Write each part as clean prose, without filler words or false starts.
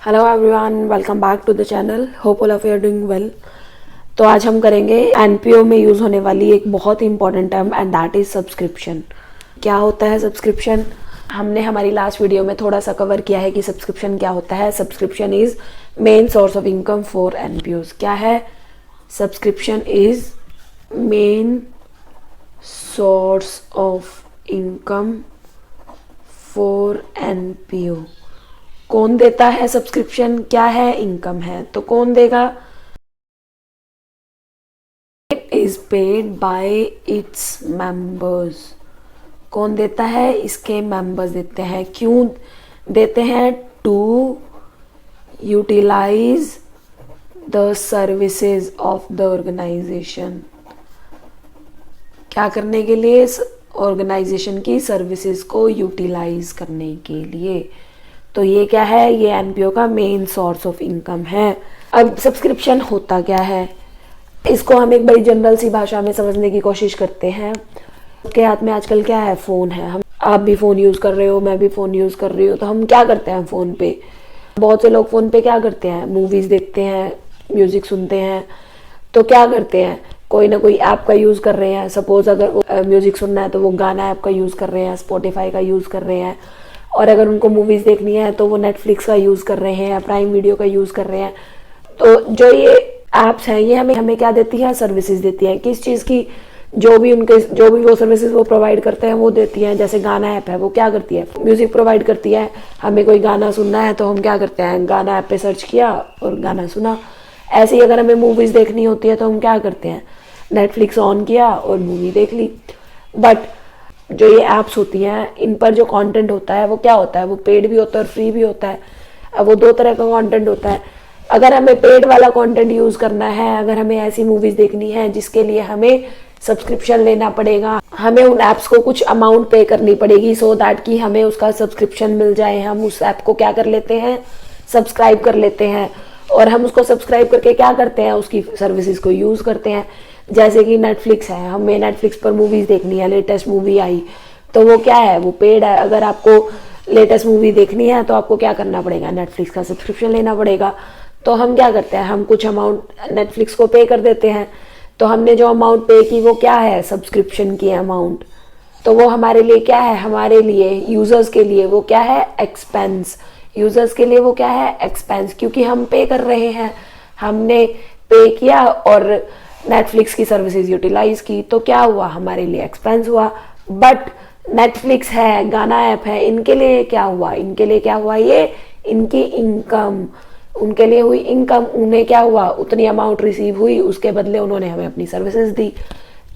Hello everyone, welcome back to the channel. Hope all of you are doing well. तो आज हम करेंगे NPO में यूज़ होने वाली एक बहुत ही important term and that is subscription. क्या होता है सब्सक्रिप्शन? हमने हमारी लास्ट वीडियो में थोड़ा सा कवर किया है कि सब्सक्रिप्शन क्या होता है। Subscription is main source of income for NPOs. क्या है? Subscription is main source of income for NPO. कौन देता है सब्सक्रिप्शन? क्या है? इनकम है। तो कौन देगा? It is paid by its members. कौन देता है? इसके मेंबर्स देते हैं। क्यों देते हैं? To utilise the services of the organisation. क्या करने के लिए? ऑर्गेनाइजेशन की सर्विसेज को यूटिलाइज करने के लिए। तो ये क्या है? ये एनपीओ का मेन सोर्स ऑफ इनकम है। अब सब्सक्रिप्शन होता क्या है, इसको हम एक बड़ी जनरल सी भाषा में समझने की कोशिश करते हैं। के हाथ में आजकल क्या है? फ़ोन है। आप भी फ़ोन यूज़ कर रहे हो, मैं भी फ़ोन यूज़ कर रही हूँ। तो हम क्या करते हैं फ़ोन पे? बहुत से लोग फ़ोन पे क्या करते हैं? मूवीज़ देखते हैं, म्यूज़िक सुनते हैं। तो क्या करते हैं? कोई ना कोई ऐप का यूज़ कर रहे हैं। सपोज़ अगर म्यूज़िक सुनना है तो वो गाना ऐप का यूज़ कर रहे हैं, स्पॉटिफाई का यूज़ कर रहे हैं। और अगर उनको मूवीज़ देखनी है तो वो नेटफ्लिक्स का यूज़ कर रहे हैं या प्राइम वीडियो का यूज़ कर रहे हैं। तो जो ये ऐप्स हैं ये हमें क्या देती हैं? सर्विसेज देती हैं। किस चीज़ की? जो भी वो सर्विसेज वो प्रोवाइड करते हैं वो देती हैं। जैसे गाना ऐप है, वो क्या करती है? म्यूज़िक प्रोवाइड करती है। हमें कोई गाना सुनना है तो हम क्या करते हैं? गाना ऐप पे सर्च किया और गाना सुना। ऐसे ही अगर हमें मूवीज़ देखनी होती है तो हम क्या करते हैं? नेटफ्लिक्स ऑन किया और मूवी देख ली। बट जो ये ऐप्स होती हैं इन पर जो कंटेंट होता है वो क्या होता है? वो पेड भी होता है और फ्री भी होता है। अब वो दो तरह का कंटेंट होता है। अगर हमें पेड वाला कंटेंट यूज़ करना है, अगर हमें ऐसी मूवीज़ देखनी है जिसके लिए हमें सब्सक्रिप्शन लेना पड़ेगा, हमें उन ऐप्स को कुछ अमाउंट पे करनी पड़ेगी सो दैट कि हमें उसका सब्सक्रिप्शन मिल जाए। हम उस ऐप को क्या कर लेते हैं? सब्सक्राइब कर लेते हैं। और हम उसको सब्सक्राइब करके क्या करते हैं? उसकी सर्विसेज को यूज़ करते हैं। जैसे कि नेटफ्लिक्स है, हमें नेटफ्लिक्स पर मूवीज़ देखनी है, लेटेस्ट मूवी आई तो वो क्या है? वो पेड है। अगर आपको लेटेस्ट मूवी देखनी है तो आपको क्या करना पड़ेगा? नेटफ्लिक्स का सब्सक्रिप्शन लेना पड़ेगा। तो हम क्या करते हैं? हम कुछ अमाउंट नेटफ्लिक्स को पे कर देते हैं। तो हमने जो अमाउंट पे की वो क्या है? सब्सक्रिप्शन की अमाउंट। तो वो हमारे लिए क्या है? हमारे लिए यूजर्स के लिए वो क्या है? एक्सपेंस। यूजर्स के लिए वो क्या है? एक्सपेंस। क्योंकि हम पे कर रहे हैं, हमने पे किया और नेटफ्लिक्स की सर्विसेज यूटिलाइज की तो क्या हुआ? हमारे लिए एक्सपेंस हुआ। बट नेटफ्लिक्स है, गाना ऐप है, इनके लिए क्या हुआ? इनके लिए क्या हुआ? ये इनकी इनकम, उनके लिए हुई इनकम। उन्हें क्या हुआ? उतनी अमाउंट रिसीव हुई, उसके बदले उन्होंने हमें अपनी सर्विसेज दी।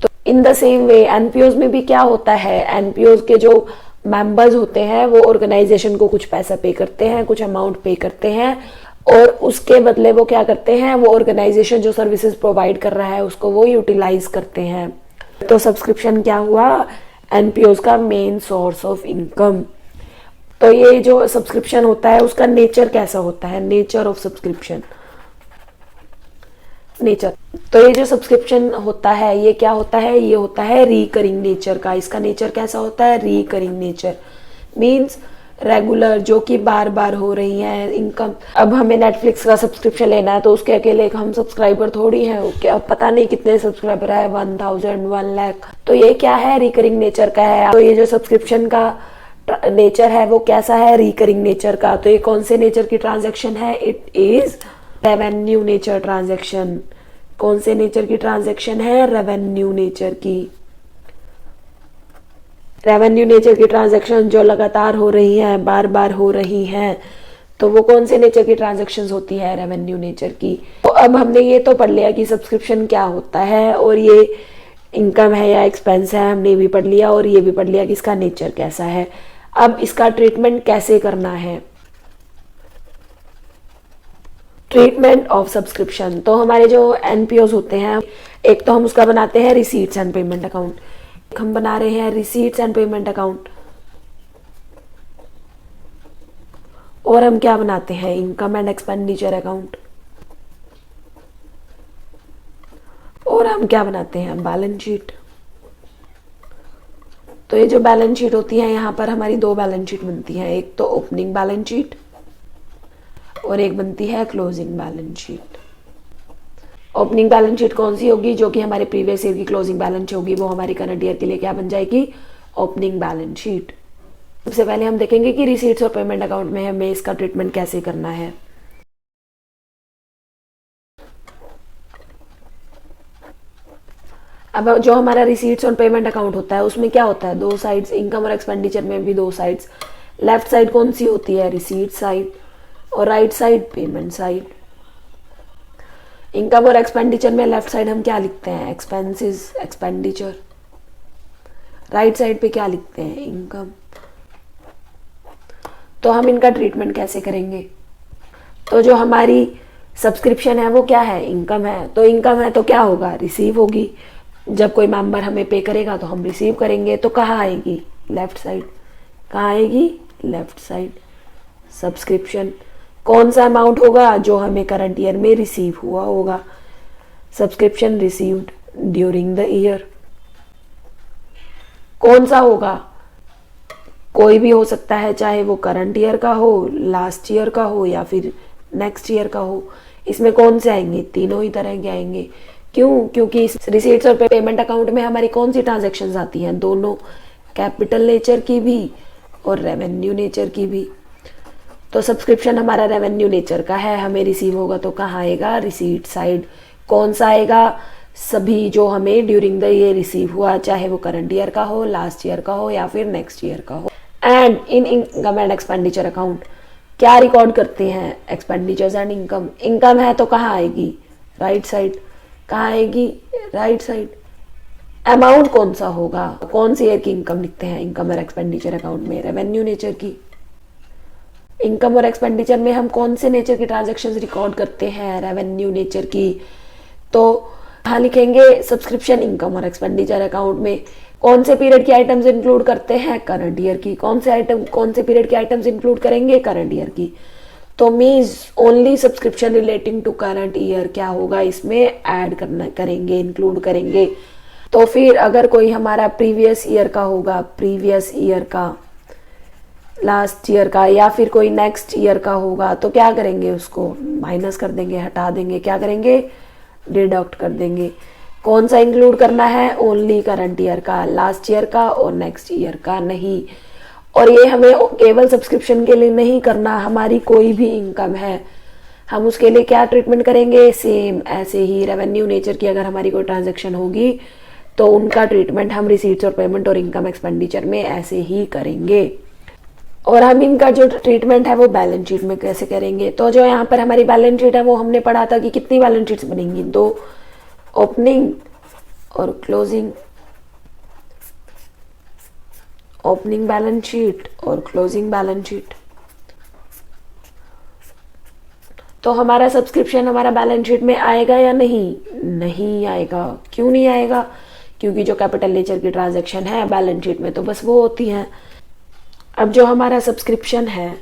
तो इन द सेम वे एनपीओज में भी क्या होता है? एनपीओज के जो मेंबर्स होते हैं वो ऑर्गेनाइजेशन को कुछ पैसा पे करते हैं, कुछ अमाउंट पे करते हैं और उसके बदले वो क्या करते हैं? वो ऑर्गेनाइजेशन जो सर्विसेज प्रोवाइड कर रहा है उसको वो यूटिलाइज करते हैं। तो सब्सक्रिप्शन क्या हुआ? एनपीओज का मेन सोर्स ऑफ इनकम। तो ये जो सब्सक्रिप्शन होता है उसका नेचर कैसा होता है? Nature of subscription. नेचर, तो ये जो सब्सक्रिप्शन होता है ये क्या होता है? ये होता है रिकरिंग नेचर का। इसका नेचर कैसा होता है? रिकरिंग नेचर मीन्स रेगुलर, जो कि बार बार हो रही है इनकम। अब हमें नेटफ्लिक्स का सब्सक्रिप्शन लेना है तो उसके अकेले हम सब्सक्राइबर थोड़ी हैं। क्या पता नहीं कितने सब्सक्राइबर है, 1000, 1 लाख। तो ये क्या है? रिकरिंग नेचर का है। तो ये जो सब्सक्रिप्शन का नेचर है वो कैसा है? रिकरिंग नेचर का। तो ये कौन से नेचर की ट्रांजैक्शन है? It is revenue nature transaction. कौन से नेचर की ट्रांजैक्शन है? रेवेन्यू नेचर की। रेवेन्यू नेचर की ट्रांजैक्शन जो लगातार हो रही है, बार बार हो रही हैं, तो वो कौन से नेचर की ट्रांजैक्शंस होती है? रेवेन्यू नेचर की। तो अब हमने ये तो पढ़ लिया कि सब्सक्रिप्शन क्या होता है और ये इनकम है या एक्सपेंस है, हमने भी पढ़ लिया। और ये भी पढ़ लिया कि इसका नेचर कैसा है। अब इसका ट्रीटमेंट कैसे करना है? Treatment of subscription. तो हमारे जो एनपीओज होते हैं, एक तो हम उसका बनाते हैं रिसीट्स एंड पेमेंट अकाउंट। हम बना रहे हैं रिसीट्स एंड पेमेंट अकाउंट। और हम क्या बनाते हैं? Income and expenditure account. और हम क्या बनाते हैं? Balance sheet. तो ये जो बैलेंस शीट होती है यहाँ पर हमारी दो बैलेंस शीट बनती हैं। एक तो ओपनिंग बैलेंस शीट और एक बनती है closing balance sheet. Opening balance sheet कौन सी होगी? जो कि हमारे प्रीवियस ईयर की क्लोजिंग बैलेंस होगी वो हमारी करंट ईयर के लिए क्या बन जाएगी? Opening balance sheet. सबसे पहले हम देखेंगे कि रिसीट्स और पेमेंट अकाउंट में हमें इसका ट्रीटमेंट कैसे करना है। अब जो हमारा रिसीट्स और पेमेंट अकाउंट होता है उसमें क्या होता है? दो साइड्स, इनकम और एक्सपेंडिचर में भी दो साइड्स। लेफ्ट साइड कौन सी होती है? रिसीट साइड, और right side payment side. Income और एक्सपेंडिचर में लेफ्ट साइड हम क्या लिखते हैं? Expenses, expenditure. राइट साइड पे क्या लिखते हैं? इनकम। तो हम इनका ट्रीटमेंट कैसे करेंगे? तो जो हमारी सब्सक्रिप्शन है वो क्या है? इनकम है। तो इनकम है तो क्या होगा? रिसीव होगी। जब कोई मेंबर हमें पे करेगा तो हम रिसीव करेंगे। तो कहाँ आएगी? Left side. कहाँ आएगी? Left side. सब्सक्रिप्शन कौन सा अमाउंट होगा? जो हमें करंट ईयर में रिसीव हुआ होगा। Subscription received during the year. कौन सा होगा? कोई भी हो सकता है, चाहे वो करंट ईयर का हो, लास्ट ईयर का हो या फिर नेक्स्ट ईयर का हो। इसमें कौन से आएंगे? तीनों ही तरह के आएंगे। क्यों? क्योंकि इस रिसीट्स और पेमेंट अकाउंट में हमारी कौन सी ट्रांजैक्शंस आती हैं? दोनों, कैपिटल नेचर की भी और रेवेन्यू नेचर की भी। तो सब्सक्रिप्शन हमारा रेवेन्यू नेचर का है, हमें रिसीव होगा तो कहाँ आएगा? Receipt side. कौन सा आएगा? सभी जो हमें ड्यूरिंग द ईयर रिसीव हुआ, चाहे वो करंट ईयर का हो, लास्ट ईयर का हो या फिर नेक्स्ट ईयर का हो। And in income and expenditure account क्या रिकॉर्ड करते हैं? Expenditures and income. इनकम है तो कहाँ आएगी? Right side. कहाँ आएगी? Right side. अमाउंट कौन सा होगा? कौन सी ईयर की इनकम लिखते हैं इनकम और एक्सपेंडिचर अकाउंट में? रेवेन्यू नेचर की। इनकम और एक्सपेंडिचर में हम कौन से नेचर की ट्रांजैक्शंस रिकॉर्ड करते हैं? रेवेन्यू नेचर की। तो कहाँ लिखेंगे? सब्सक्रिप्शन, इनकम और एक्सपेंडिचर अकाउंट में। कौन से पीरियड की आइटम्स इंक्लूड करते हैं? करंट ईयर की। कौन से पीरियड की आइटम्स इंक्लूड करेंगे? करंट ईयर की। तो means only subscription relating to current year क्या होगा? इसमें ऐड करेंगे, इंक्लूड करेंगे। तो फिर अगर कोई हमारा प्रीवियस ईयर का होगा, प्रीवियस ईयर का, लास्ट ईयर का या फिर कोई नेक्स्ट ईयर का होगा तो क्या करेंगे? उसको माइनस कर देंगे, हटा देंगे। क्या करेंगे? डिडक्ट कर देंगे। कौन सा इंक्लूड करना है? ओनली करंट ईयर का, लास्ट ईयर का और नेक्स्ट ईयर का नहीं। और ये हमें केवल सब्सक्रिप्शन के लिए नहीं करना, हमारी कोई भी इनकम है हम उसके लिए क्या ट्रीटमेंट करेंगे? सेम ऐसे ही रेवेन्यू नेचर की अगर हमारी कोई ट्रांजैक्शन होगी तो उनका ट्रीटमेंट हम रिसीट्स और पेमेंट और इनकम एक्सपेंडिचर में ऐसे ही करेंगे। और हम इनका जो ट्रीटमेंट है वो बैलेंस शीट में कैसे करेंगे? तो जो यहाँ पर हमारी बैलेंस शीट है वो हमने पढ़ा था कि कितनी बैलेंस शीट्स बनेंगी? दो, ओपनिंग और क्लोजिंग। ओपनिंग बैलेंस शीट और क्लोजिंग बैलेंस शीट। तो हमारा सब्सक्रिप्शन हमारा बैलेंस शीट में आएगा या नहीं? नहीं आएगा। क्यों नहीं आएगा? क्योंकि जो कैपिटल नेचर की ट्रांजैक्शन है बैलेंस शीट में तो बस वो होती हैं। अब जो हमारा सब्सक्रिप्शन है,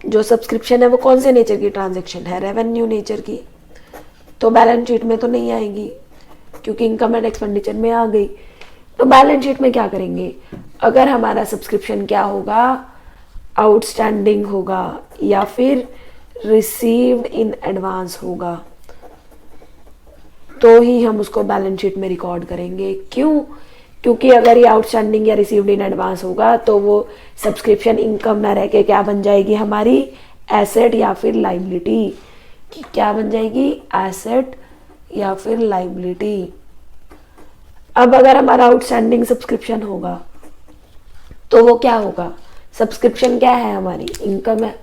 जो सब्सक्रिप्शन है वो कौन से नेचर की ट्रांजैक्शन है? रेवेन्यू नेचर की। तो बैलेंस शीट में तो नहीं आएगी क्योंकि इनकम एंड एक्सपेंडिचर में आ गई। तो बैलेंस शीट में क्या करेंगे? अगर हमारा सब्सक्रिप्शन क्या होगा? आउटस्टैंडिंग होगा या फिर रिसीव्ड इन एडवांस होगा तो ही हम उसको बैलेंस शीट में रिकॉर्ड करेंगे। क्यों? क्योंकि अगर ये आउटस्टैंडिंग या रिसीव्ड इन एडवांस होगा तो वो सब्सक्रिप्शन इनकम ना रह के क्या बन जाएगी? हमारी एसेट या फिर लाइबिलिटी। क्या बन जाएगी? एसेट या फिर लाइबिलिटी। अब अगर हमारा आउटस्टैंडिंग सब्सक्रिप्शन होगा तो वो क्या होगा? सब्सक्रिप्शन क्या है? हमारी इनकम है।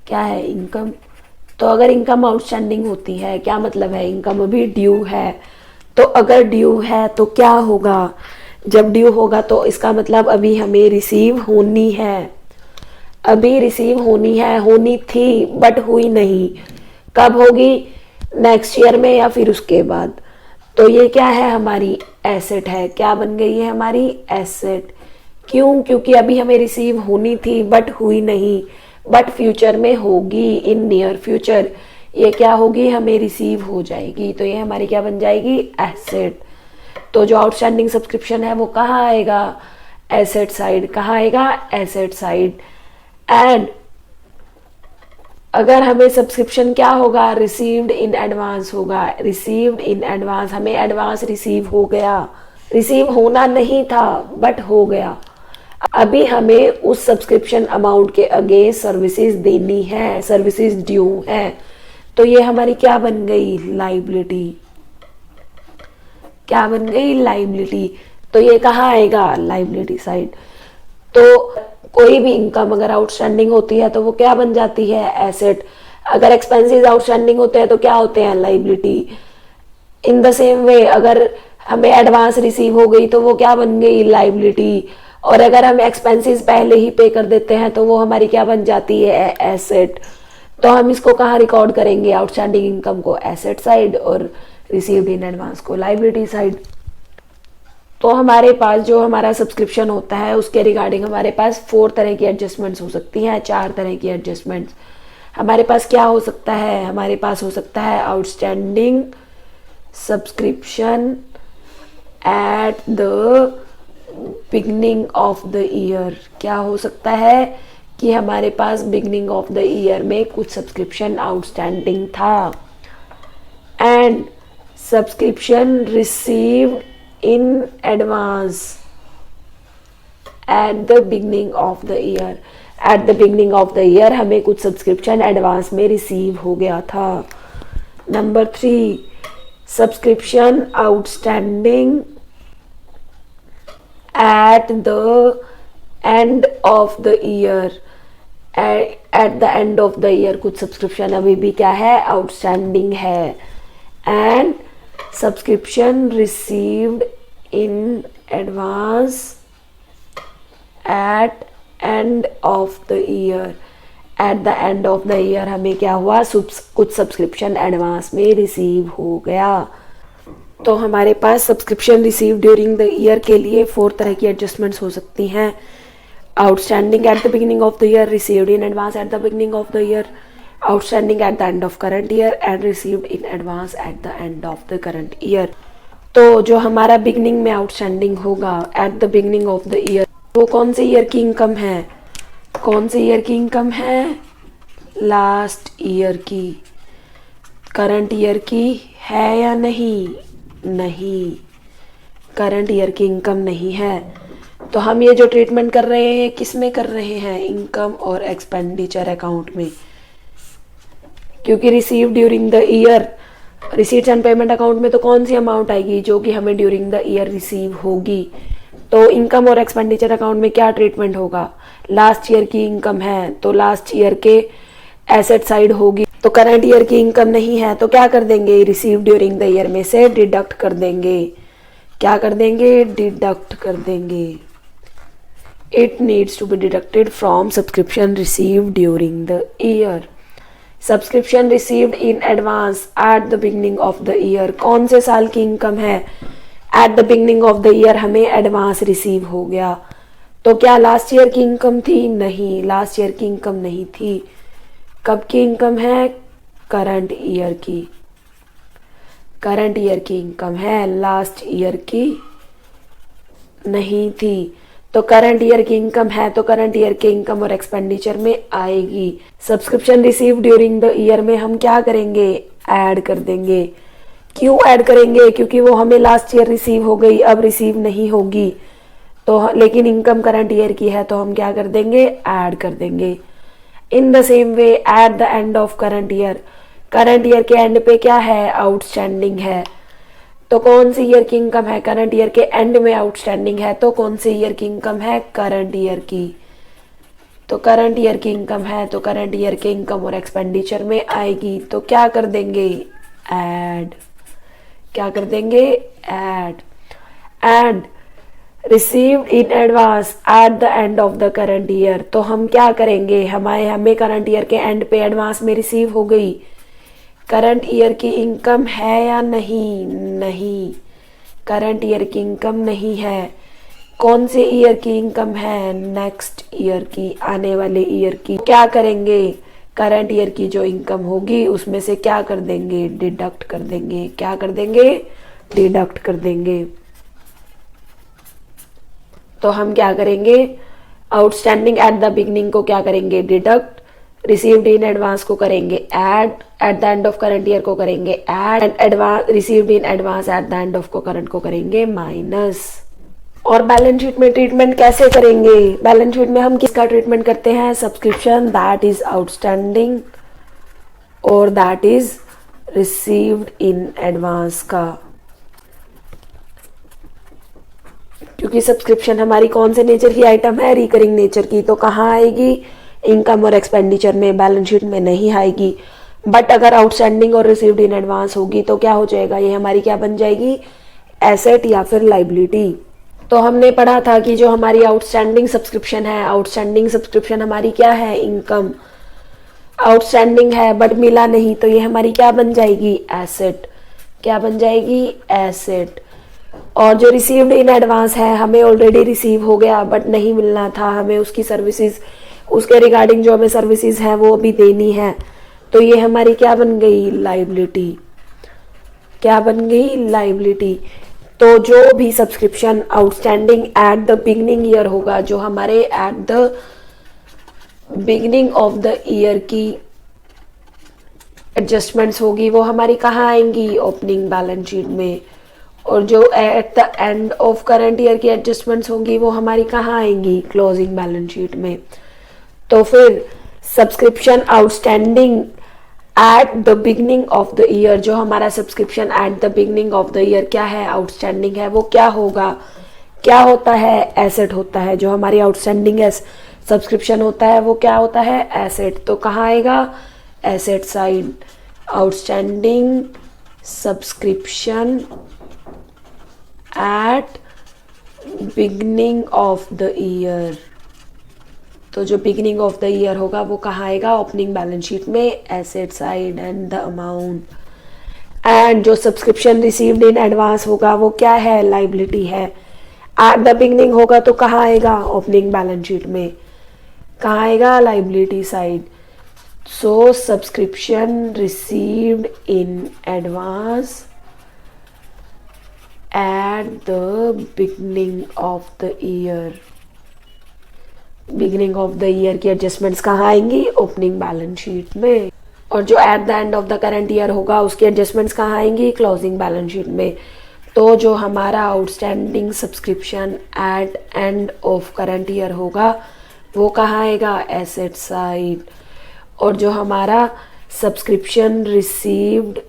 क्या है? इनकम। तो अगर इनकम आउटस्टैंडिंग होती है, क्या मतलब है? इनकम अभी ड्यू है। तो अगर ड्यू है तो क्या होगा? जब ड्यू होगा तो इसका मतलब अभी हमें रिसीव होनी है। अभी रिसीव होनी है, होनी थी बट हुई नहीं। कब होगी? नेक्स्ट ईयर में या फिर उसके बाद। तो ये क्या है? हमारी एसेट है। क्या बन गई है? हमारी एसेट। क्यों? क्योंकि अभी हमें रिसीव होनी थी बट हुई नहीं, बट फ्यूचर में होगी, इन नियर फ्यूचर ये क्या होगी? हमें रिसीव हो जाएगी। तो ये हमारी क्या बन जाएगी? एसेट। तो जो आउटस्टैंडिंग सब्सक्रिप्शन है वो कहाँ आएगा? Asset side. कहाँ आएगा? Asset side. एंड अगर हमें सब्सक्रिप्शन क्या होगा, रिसीव्ड इन एडवांस होगा। रिसीव्ड इन एडवांस, हमें एडवांस रिसीव हो गया, रिसीव होना नहीं था बट हो गया। अभी हमें उस सब्सक्रिप्शन अमाउंट के अगेंस्ट सर्विसेज देनी है, सर्विसेज ड्यू है। तो ये हमारी क्या बन गई, लाइबिलिटी। क्या बन गई, लाइबिलिटी। तो ये कहाँ आएगा, लाइबिलिटी साइड। तो कोई भी इनकम अगर आउटस्टैंडिंग होती है तो वो क्या बन जाती है, एसेट। अगर एक्सपेंसेस आउटस्टैंडिंग होते हैं तो क्या होते हैं, liability. In the same way अगर हमें एडवांस रिसीव हो गई तो वो क्या बन गई, लाइबिलिटी। और अगर हम एक्सपेंसेस पहले ही पे कर देते हैं तो वो हमारी क्या बन जाती है, एसेट। तो हम इसको कहाँ रिकॉर्ड करेंगे, आउटस्टैंडिंग इनकम को एसेट साइड और रिसीव्ड इन एडवांस को लाइबिलिटी साइड। तो हमारे पास जो हमारा सब्सक्रिप्शन होता है उसके रिगार्डिंग हमारे पास 4 तरह की एडजस्टमेंट्स हो सकती हैं, 4 तरह की एडजस्टमेंट्स हमारे पास क्या हो सकता है। हमारे पास हो सकता है outstanding subscription eight the beginning of the year. क्या हो सकता है कि हमारे पास बिगनिंग ऑफ द ईयर में कुछ सब्सक्रिप्शन आउटस्टैंडिंग था। And subscription received in advance at the beginning of the year। at the beginning of the year हमें कुछ सब्सक्रिप्शन एडवांस में रिसीव हो गया था। Number 3, subscription outstanding at the end of the year। at the end of the year कुछ subscription अभी भी क्या है, आउटस्टैंडिंग है। And subscription received in advance at end of the year। at the end of the year हमें क्या हुआ, कुछ सब्सक्रिप्शन एडवांस में रिसीव हो गया। तो हमारे पास subscription receive during the year के लिए 4 तरह की एडजस्टमेंट्स हो सकती हैं। Outstanding at the beginning of the year, received in advance at the beginning of the year, outstanding at the end of current year and received in advance at the end of the current year. तो जो हमारा beginning में outstanding होगा at the beginning of the year, वो कौन से year की income है, कौन से ईयर की इनकम है, लास्ट ईयर की। करंट ईयर की है या नहीं, नहीं, करंट ईयर की इनकम नहीं है। तो हम ये जो ट्रीटमेंट कर रहे हैं किस में कर रहे हैं, इनकम और एक्सपेंडिचर अकाउंट में। क्योंकि receive during the year, receipts and payment account में तो कौन सी अमाउंट आएगी, जो कि हमें ड्यूरिंग द ईयर रिसीव होगी। तो इनकम और एक्सपेंडिचर अकाउंट में क्या ट्रीटमेंट होगा, लास्ट ईयर की इनकम है तो लास्ट ईयर के एसेट साइड होगी। तो करंट ईयर की इनकम नहीं है तो क्या कर देंगे, रिसीव ड्यूरिंग द ईयर में से डिडक्ट कर देंगे। क्या कर देंगे, डिडक्ट कर देंगे। It needs to be deducted from subscription receive during the year. Subscription received in advance at the beginning of the year, कौन से साल की इनकम है, at the beginning of the year हमें एडवांस रिसीव हो गया। तो क्या लास्ट ईयर की इनकम थी, नहीं, लास्ट ईयर की इनकम नहीं थी। कब की इनकम है, करंट ईयर की। करंट ईयर की इनकम है, लास्ट ईयर की नहीं थी। तो करंट ईयर की इनकम है तो करंट ईयर के इनकम और एक्सपेंडिचर में आएगी। Subscription receive during the year में हम क्या करेंगे, ऐड कर देंगे। क्यों ऐड करेंगे, क्योंकि वो हमें लास्ट ईयर रिसीव हो गई, अब रिसीव नहीं होगी। तो लेकिन इनकम करंट ईयर की है तो हम क्या कर देंगे, ऐड कर देंगे। In the same way at the end of current year, current year के एंड पे क्या है, आउटस्टैंडिंग है। तो कौन सी ईयर की इनकम है, करंट ईयर के एंड में आउटस्टैंडिंग है तो कौन सी ईयर की इनकम है, करंट ईयर की। तो करंट ईयर की इनकम है तो करंट ईयर के इनकम और एक्सपेंडिचर में आएगी। तो क्या कर देंगे, ऐड। क्या कर देंगे, add. And received in advance at the end of the current year, तो हम क्या करेंगे, हमें करंट ईयर के एंड पे एडवांस में रिसीव हो गई। करंट ईयर की इनकम है या नहीं, नहीं, करंट ईयर की इनकम नहीं है। कौन से ईयर की इनकम है, नेक्स्ट ईयर की, आने वाले ईयर की। क्या करेंगे, करंट ईयर की जो इनकम होगी उसमें से क्या कर देंगे, डिडक्ट कर देंगे। क्या कर देंगे, डिडक्ट कर देंगे। तो हम क्या करेंगे, आउटस्टैंडिंग एट द बिगनिंग को क्या करेंगे, डिडक्ट, रिसीव्ड इन एडवांस को करेंगे add, eight the end of current year को करेंगे add, and advance received in advance at the end of को करंट को करेंगे माइनस। और बैलेंस शीट में ट्रीटमेंट कैसे करेंगे, बैलेंस शीट में हम किसका ट्रीटमेंट करते हैं, सब्सक्रिप्शन दैट इज आउटस्टैंडिंग और that is received in advance का, क्योंकि सब्सक्रिप्शन हमारी कौन से नेचर की आइटम है, रिकरिंग नेचर की, तो कहाँ आएगी, इनकम और एक्सपेंडिचर में, बैलेंस शीट में नहीं आएगी। बट अगर आउटस्टैंडिंग और रिसीव्ड इन एडवांस होगी तो क्या हो जाएगा, ये हमारी क्या बन जाएगी, एसेट या फिर लाइबिलिटी। तो हमने पढ़ा था कि जो हमारी आउटस्टैंडिंग सब्सक्रिप्शन है, आउटस्टैंडिंग सब्सक्रिप्शन हमारी क्या है, इनकम, आउटस्टैंडिंग है बट मिला नहीं तो ये हमारी क्या बन जाएगी, एसेट, क्या बन जाएगी, एसेट। और जो रिसीव्ड इन एडवांस है, हमें ऑलरेडी रिसीव हो गया बट नहीं मिलना था, हमें उसकी सर्विसेज, उसके रिगार्डिंग जो हमें सर्विसेज है वो भी देनी है, तो ये हमारी क्या बन गई, लाइबिलिटी, क्या बन गई, लाइबिलिटी। तो जो भी subscription outstanding at the beginning year होगा, जो हमारे eight the beginning of the year की एडजस्टमेंट्स होगी वो हमारी कहाँ आएंगी, ओपनिंग बैलेंस शीट में। और जो eight the end of current year की एडजस्टमेंट्स होंगी वो हमारी कहाँ आएंगी, क्लोजिंग बैलेंस शीट में। तो फिर subscription outstanding at the beginning of the year, जो हमारा subscription eight the beginning of the year क्या है, आउटस्टैंडिंग है, वो क्या होगा, क्या होता है, एसेट होता है। जो हमारी आउटस्टैंडिंग सब्सक्रिप्शन होता है वो क्या होता है, एसेट। तो कहाँ आएगा, asset side, outstanding subscription eight beginning of the year. तो जो बिगनिंग ऑफ द ईयर होगा वो कहाँ आएगा, ओपनिंग बैलेंस शीट में, asset side and the amount. And जो सब्सक्रिप्शन रिसीव्ड इन एडवांस होगा वो क्या है, लाइबिलिटी है। एट द बिगनिंग होगा तो कहाँ आएगा, ओपनिंग बैलेंस शीट में, कहाँ आएगा, liability side. So subscription received in advance at the beginning of the year, beginning of the year की एडजस्टमेंट्स कहाँ आएंगी, ओपनिंग बैलेंस शीट में। और जो eight the end of the current year होगा उसकी एडजस्टमेंट्स कहाँ आएंगी, क्लोजिंग बैलेंस शीट में। तो जो हमारा outstanding subscription eight end of current year होगा वो कहाँ आएगा, एसेट साइड। और जो हमारा subscription received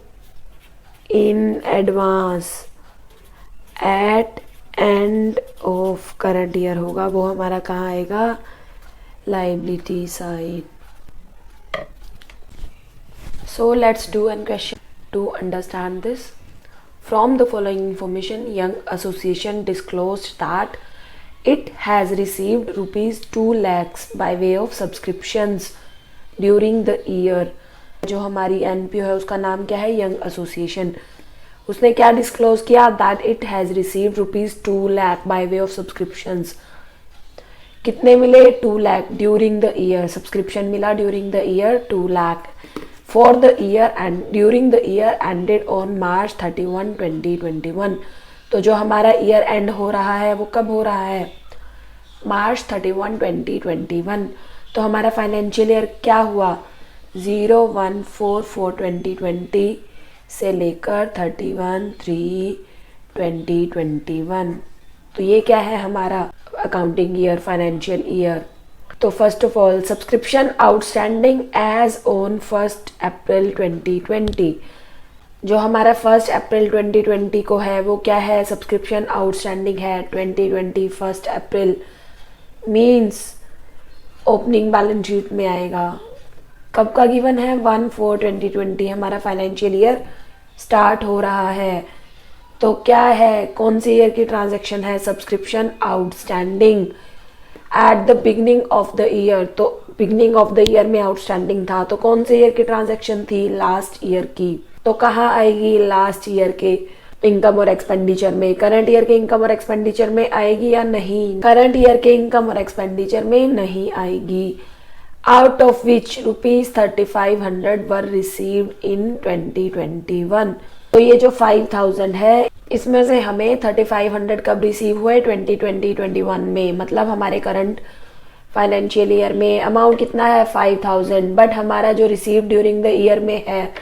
in advance at end of current year होगा वो हमारा कहाँ आएगा, liability side. So let's do one question to understand this. From the following information, Young Association disclosed that it has received rupees 2 lakhs by way of subscriptions during the year. जो हमारी NPO है उसका नाम क्या है, young association. उसने क्या disclose किया, that it has received rupees 2 lakh by way of subscriptions. कितने मिले, 2 lakh during the year, subscription मिला during the year 2 lakh for the year and during the year ended on March 31, 2021। तो जो हमारा ईयर एंड हो रहा है वो कब हो रहा है, मार्च 31, 2021। तो हमारा फाइनेंशियल ईयर क्या हुआ, 01/4/2020 से लेकर 31/3/2021। तो ये क्या है हमारा अकाउंटिंग ईयर, फाइनेंशियल ईयर। तो first of all subscription outstanding as on 1 April 2020। जो हमारा 1 अप्रैल 2020 को है वो क्या है, सब्सक्रिप्शन आउटस्टैंडिंग है 2020 1 अप्रैल, मीन्स ओपनिंग बैलेंस शीट में आएगा। कब का गिवन है, 1/4/2020 हमारा फाइनेंशियल ईयर स्टार्ट हो रहा है। तो क्या है, कौन से ईयर की ट्रांजैक्शन है, subscription outstanding at the beginning of the year. तो बिगनिंग ऑफ द ईयर में आउटस्टैंडिंग था, तो कौन से ईयर की ट्रांजैक्शन थी, लास्ट ईयर की। तो कहाँ आएगी, लास्ट ईयर के इनकम और एक्सपेंडिचर में। करंट ईयर के इनकम और एक्सपेंडिचर में आएगी या नहीं, करंट ईयर के इनकम और एक्सपेंडिचर में नहीं आएगी। Out of which rupees 3500 were received in 2021। तो ये जो 5000 है इसमें से हमें 3500 कब रिसीव हुए, 2020-21 में, मतलब हमारे करंट फाइनेंशियल ईयर में अमाउंट कितना है 5000, बट हमारा जो रिसीव ड्यूरिंग द ईयर में है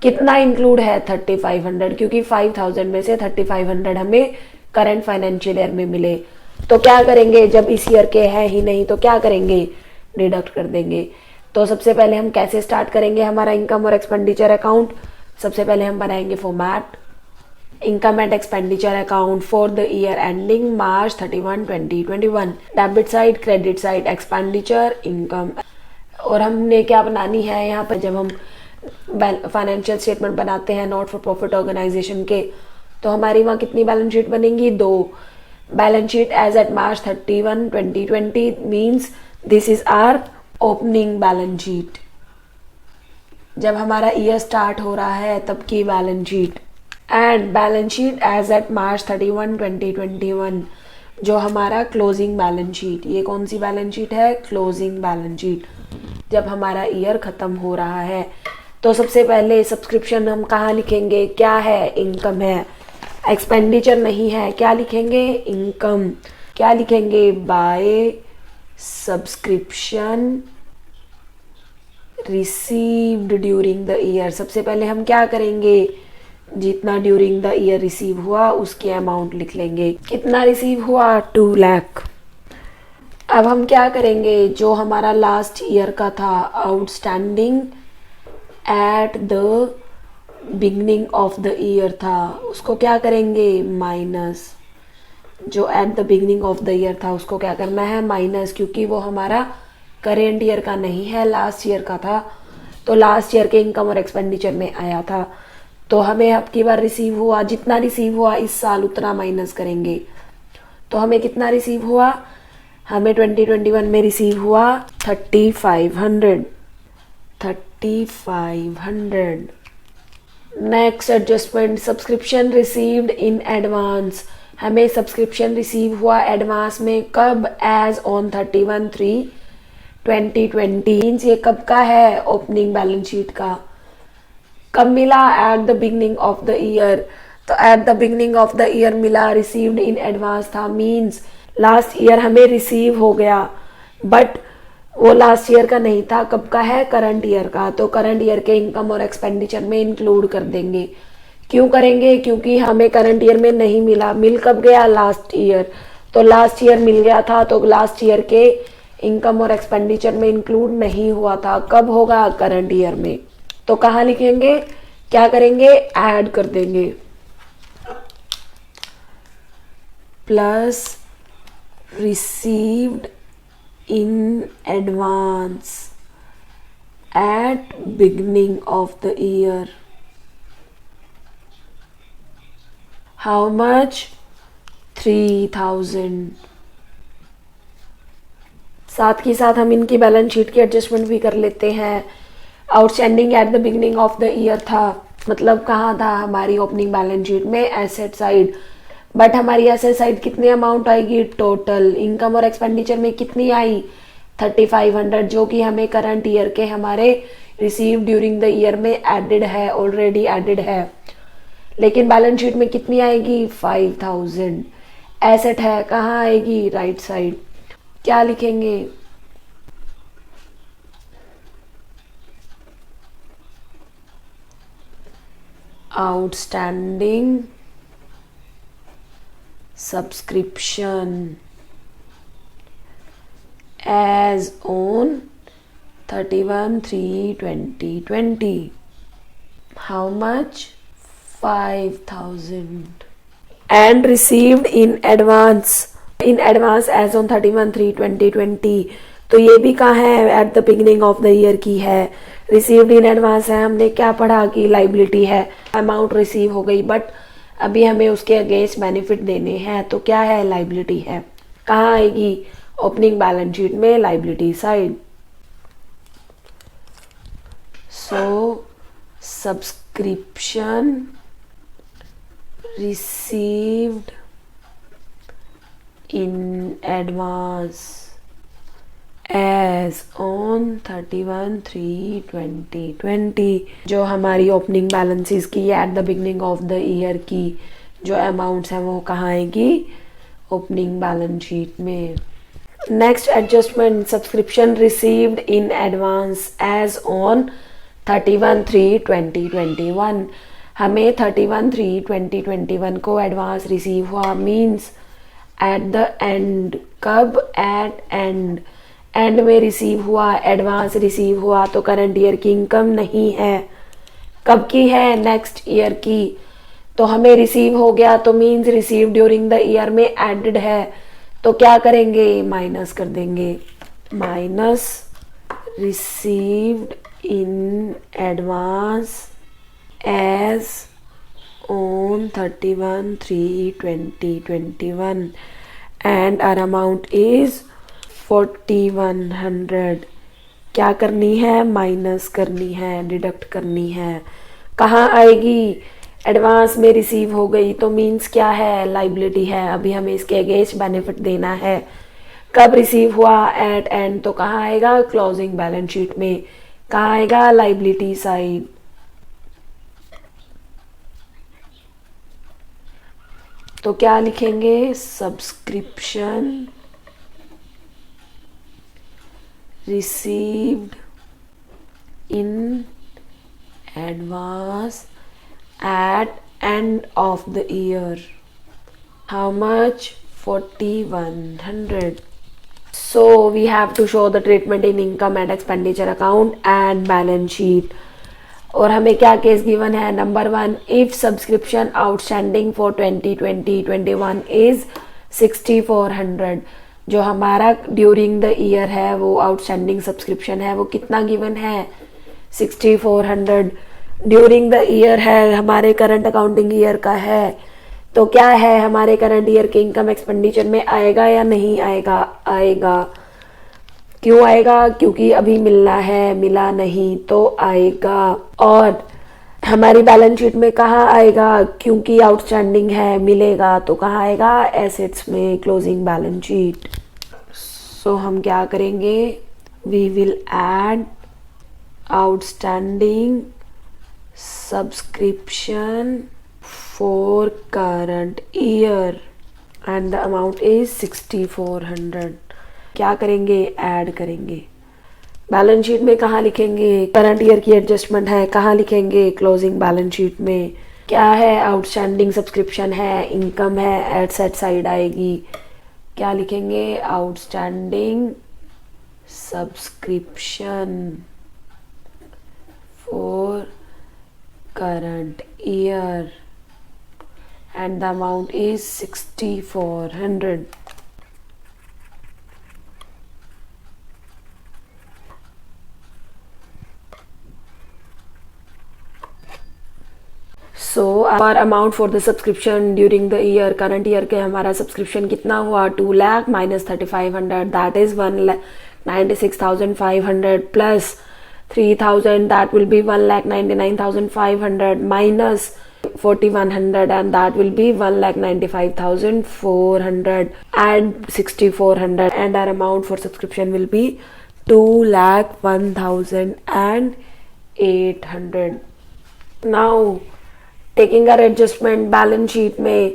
कितना इंक्लूड है 3500, क्योंकि 5000 में से 3500 हमें करंट फाइनेंशियल ईयर में मिले। तो क्या करेंगे, जब इस ईयर के हैं ही नहीं तो क्या करेंगे, डिडक्ट कर देंगे। तो सबसे पहले हम कैसे स्टार्ट करेंगे हमारा इनकम और एक्सपेंडिचर अकाउंट। सबसे पहले हम बनाएंगे format income and expenditure account for the year ending March 31, 2021। Debit side, credit side, expenditure, income. और हमने क्या बनानी है यहाँ पर, जब हम फाइनेंशियल स्टेटमेंट बनाते हैं नॉट फॉर प्रॉफिट ऑर्गेनाइजेशन के, तो हमारी वहाँ कितनी बैलेंस शीट बनेंगी, 2 balance sheet as at March 31, 2020 means this is our opening balance sheet. जब हमारा ईयर स्टार्ट हो रहा है तब की balance sheet. And balance sheet as at March 31, 2021 जो हमारा क्लोजिंग बैलेंस शीट। ये कौन सी बैलेंस शीट है, क्लोजिंग बैलेंस शीट, जब हमारा ईयर खत्म हो रहा है। तो सबसे पहले सब्सक्रिप्शन हम कहाँ लिखेंगे, क्या है, इनकम है। एक्सपेंडिचर नहीं है, क्या लिखेंगे, इनकम। क्या लिखेंगे, by subscription received during the year. सबसे पहले हम क्या करेंगे, जितना ड्यूरिंग द ईयर रिसीव हुआ उसके अमाउंट लिख लेंगे। कितना रिसीव हुआ, 2 लाख। अब हम क्या करेंगे, जो हमारा लास्ट ईयर का था outstanding at the beginning of the year था, उसको क्या करेंगे, माइनस। जो eight the beginning of the year था उसको क्या करना है, माइनस, क्योंकि वो हमारा करेंट ईयर का नहीं है, लास्ट ईयर का था। तो लास्ट ईयर के इनकम और एक्सपेंडिचर में आया था। तो हमें अब की बार रिसीव हुआ, जितना रिसीव हुआ इस साल उतना माइनस करेंगे। तो हमें कितना रिसीव हुआ, हमें 2021 में रिसीव हुआ 3500। Next adjustment, subscription received in advance. हमें सब्सक्रिप्शन रिसीव हुआ एडवांस में, कब, एज ऑन 31/3/2020। ये कब का है, ओपनिंग बैलेंस शीट का। कब मिला, at the beginning of the year. तो at the beginning of the year मिला, रिसीव्ड इन एडवांस था, मीन्स लास्ट ईयर हमें रिसीव हो गया, बट वो लास्ट ईयर का नहीं था, कब का है, करंट ईयर का। तो करंट ईयर के इनकम और एक्सपेंडिचर में इंक्लूड कर देंगे। क्यों करेंगे, क्योंकि हमें करंट ईयर में नहीं मिला, मिल कब गया, लास्ट ईयर। तो लास्ट ईयर मिल गया था, तो लास्ट ईयर के इनकम और एक्सपेंडिचर में इंक्लूड नहीं हुआ था, कब होगा, करंट ईयर में। तो कहाँ लिखेंगे, क्या करेंगे, ऐड कर देंगे, plus received in advance eight beginning of the year. How much, 3000। साथ ही साथ हम इनकी बैलेंस शीट की एडजस्टमेंट भी कर लेते हैं। Outstanding at the beginning of the year था, मतलब कहाँ था, हमारी ओपनिंग बैलेंस शीट में, एसेट साइड। बट हमारी एसेट साइड कितनी अमाउंट आएगी, टोटल। इनकम और एक्सपेंडिचर में कितनी आई, 3500, जो कि हमें करंट ईयर के हमारे रिसीव ड्यूरिंग द ईयर में एडेड है, ऑलरेडी एडेड है। लेकिन बैलेंस शीट में कितनी आएगी, 5000। एसेट है, कहाँ आएगी, राइट साइड। क्या लिखेंगे, outstanding subscription as on 31/3/2020। How much, 5000। And received in advance as on 31/3/2020। तो ये भी कहाँ है, at the beginning of the year की है। रिसीव्ड इन एडवांस है, हमने क्या पढ़ा कि लाइबिलिटी है, अमाउंट रिसीव हो गई, बट अभी हमें उसके अगेंस्ट बेनिफिट देने हैं, तो क्या है, लाइबिलिटी है। कहाँ आएगी, ओपनिंग बैलेंस शीट में, liability side. So subscription received in advance as on 31/3/2020। जो हमारी ओपनिंग बैलेंसेस की at the beginning of the year की जो अमाउंट्स हैं वो कहाँ आएगी, ओपनिंग बैलेंस शीट में। Next adjustment subscription received in advance as on 31/3/2021। हमें 31/3/2021 को एडवांस रिसीव हुआ, मीन्स एट द एंड। कब? At end. एंड में रिसीव हुआ, एडवांस रिसीव हुआ, तो करंट ईयर की इनकम नहीं है। कब की है? नेक्स्ट ईयर की। तो हमें रिसीव हो गया तो means receive during the year में एडेड है, तो क्या करेंगे? माइनस कर देंगे। Minus received in advance as on 31/3/2021 and our amount is 4100। क्या करनी है? माइनस करनी है, डिडक्ट करनी है। कहाँ आएगी? एडवांस में रिसीव हो गई तो मीन्स क्या है? लाइबिलिटी है। अभी हमें इसके अगेंस्ट बेनिफिट देना है। कब रिसीव हुआ? At end. तो कहाँ आएगा? क्लोजिंग बैलेंस शीट में। कहाँ आएगा? Liability side. तो क्या लिखेंगे? Subscription received in advance at end of the year. How much? 4100। So we have to show the treatment in income and expenditure account and balance sheet। और हमें क्या case given है? Number 1, if subscription outstanding for 2020-21 is 6400। जो हमारा during the year है वो outstanding subscription है, वो कितना गिवन है? 6400। ड्यूरिंग द ईयर है, हमारे करंट अकाउंटिंग ईयर का है, तो क्या है? हमारे करंट ईयर के इनकम एक्सपेंडिचर में आएगा या नहीं आएगा? आएगा। क्यों आएगा? क्योंकि अभी मिलना है, मिला नहीं तो आएगा। और हमारी बैलेंस शीट में कहाँ आएगा? क्योंकि आउटस्टैंडिंग है, मिलेगा तो कहाँ आएगा? एसेट्स में, क्लोजिंग बैलेंस शीट। सो हम क्या करेंगे? We will add outstanding subscription for current year and the amount is 6400। क्या करेंगे? ऐड करेंगे। बैलेंस शीट में कहाँ लिखेंगे? करंट ईयर की एडजस्टमेंट है, कहाँ लिखेंगे? क्लोजिंग बैलेंस शीट में। क्या है? आउटस्टैंडिंग सब्सक्रिप्शन है, इनकम है, एसेट साइड आएगी। क्या लिखेंगे? Outstanding subscription for current year and the amount is 6400। So our amount for the subscription during the year, current year के हमारा सब्सक्रिप्शन कितना हुआ? 2 lakh minus 3500, that is 1,96,500 plus 3000, that will be 1,99,500 minus 4100 and that will be 1,95,400 and 6400 and our amount for subscription will be 2,01,800। Now taking our adjustment balance sheet में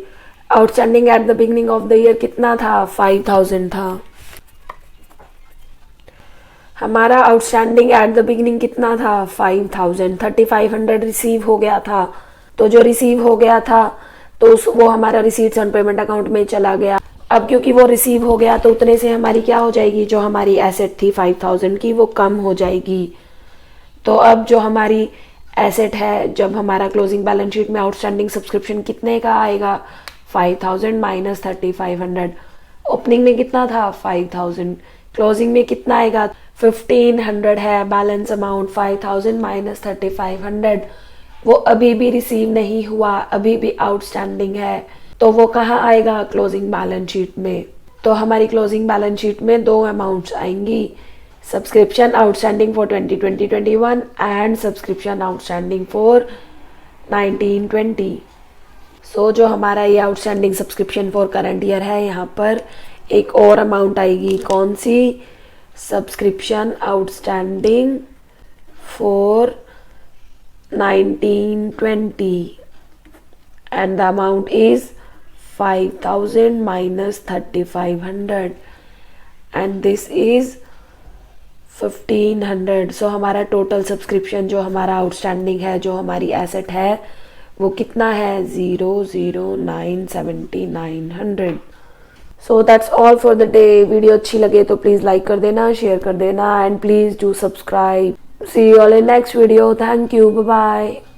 outstanding at the beginning of the year कितना था? 5,000 था। हमारा outstanding at the beginning कितना था? 5,000। 3,500 receive हो गया था, तो जो रिसीव हो गया था तो वो हमारा रिसीट्स ऑन पेमेंट अकाउंट में चला गया। अब क्योंकि वो रिसीव हो गया तो उतने से हमारी क्या हो जाएगी? जो हमारी एसेट थी 5,000 की वो कम हो जाएगी। तो अब जो हमारी एसेट है, जब हमारा क्लोजिंग बैलेंस शीट में आउटस्टैंडिंग सब्सक्रिप्शन कितने का आएगा? 5,000 माइनस 3,500। ओपनिंग में कितना था? 5,000। क्लोजिंग में कितना आएगा? 1,500 है बैलेंस अमाउंट। 5,000 माइनस 3,500 वो अभी भी रिसीव नहीं हुआ, अभी भी आउटस्टैंडिंग है, तो वो कहाँ आएगा? क्लोजिंग बैलेंस शीट में। तो हमारी क्लोजिंग बैलेंस शीट में दो अमाउंट्स आएंगी, subscription outstanding for 2020-21 and subscription outstanding for 19-20। So जो हमारा ये outstanding subscription for current year है, यहाँ पर एक और अमाउंट आएगी। कौन सी? Subscription outstanding for 19-20 and the amount is 5,000 minus 3,500 and this is 1500। So हमारा टोटल सब्सक्रिप्शन जो हमारा आउटस्टैंडिंग है, जो हमारी एसेट है, वो कितना है 0097900। So that's all for the day. Video अच्छी लगे तो प्लीज़ लाइक कर देना, शेयर कर देना and please do subscribe. See you all in next video. Thank you, bye bye.